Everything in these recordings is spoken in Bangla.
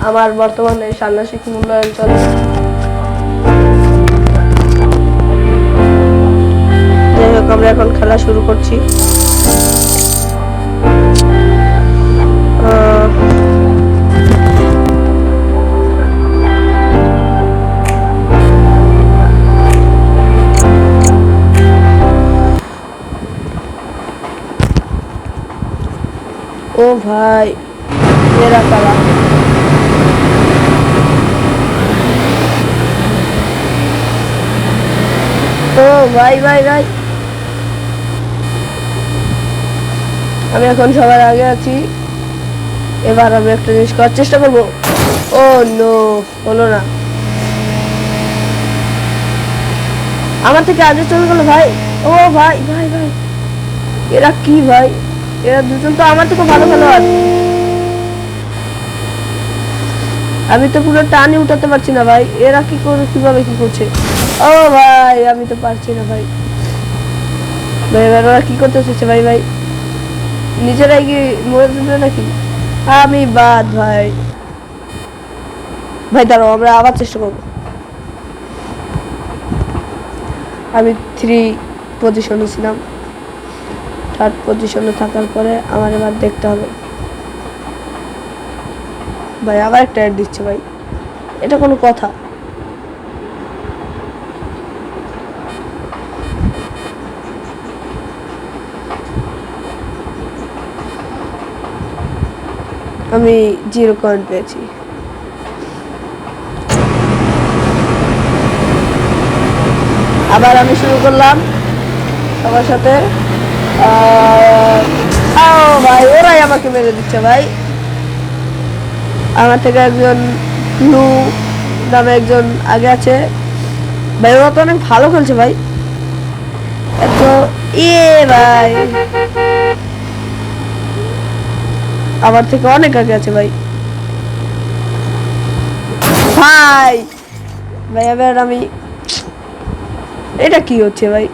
আমার বর্তমানে ষান্মাসিক মূল্যায়ন চলে। যাই হোক, আমরা এখন খেলা শুরু করছি। ओ भाई मेरा कला ओ भाई भाई भाई আমি এখন সবার আগে আছি। এবার আমি একটা জিনিস করার চেষ্টা করব। ও নো, হলো না। আমার থেকে আগে চলে গেল ভাই। ও ভাই ভাই ভাই, এরা কি ভাই? এরা দুজন তো আমার থেকে ভালো খেলোয়াড়। আমি তো পুরো টানে উঠাতে পারছি না ভাই। এরা কি করে, কিভাবে কি করছে? ও ভাই, আমি তো পারছি না ভাই। ভাই ওরা কি করতে চাইছে ভাই? ভাই নিজেরাই কি মরে যাবে নাকি? আমি বাদ ভাই। ভাই দাঁড়াও, আমরা আবার চেষ্টা করব। আমি 3 পজিশনে ছিলাম। 3rd পজিশনে থাকার পরে আমার এবার দেখতে হবে। ভাই আবার একটা অ্যাড দিচ্ছে ভাই, এটা কোনো কথা? আমি 0 পয়েন্ট পেয়েছি। আবার আমি শুরু করলাম সবার সাথে। ভাই ওরাই আমাকে মেরে দিচ্ছে ভাই। আমার থেকে একজন ব্লু নামে একজন আগে আছে ভাই। ওরা তো অনেক ভালো খেলছে ভাই। এত ভাই আমার থেকে অনেক আগে আছে ভাই। ভাই ভাই এবার আমি, এটা কি হচ্ছে ভাই?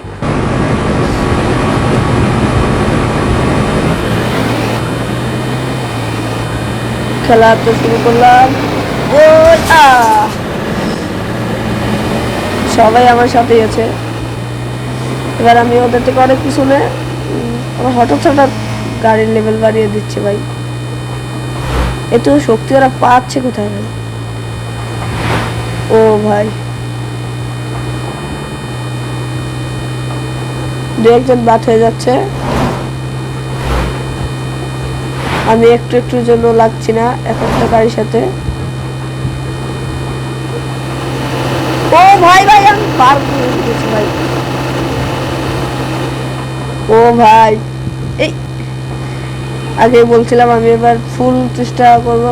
খেলা তো শুরু করলাম। ও সবাই আমার সাথেই আছে। এবার আমি ওদের থেকে অনেক পিছনে। আমার হঠাৎ হঠাৎ গাড়ির লেভেল বাড়িয়ে দিচ্ছে ভাই। এত শক্তি ওরা পাচ্ছে কোথায় ভাই? ও ভাই, 2-1 বাদ হয়ে যাচ্ছে। আমি একটুর জন্য লাগছি না একটা গাড়ির সাথে। ও ভাই ভাই, আমি পার করে দিয়েছি ভাই। ও ভাই, এই আগে বলছিলাম আমি এবার ফুল চেষ্টা করব।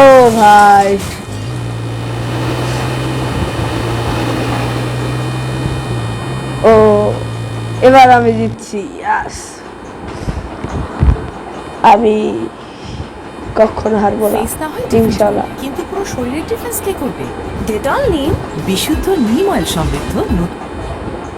ও ভাই, ও এবার আমি জিতছি। আমি কখনো হারবো না ইনশাআল্লাহ। কিন্তু পুরো শরীরের ডিফেন্স কে করবে? ডেটল নিন, বিশুদ্ধ নিম অয়েল সমৃদ্ধ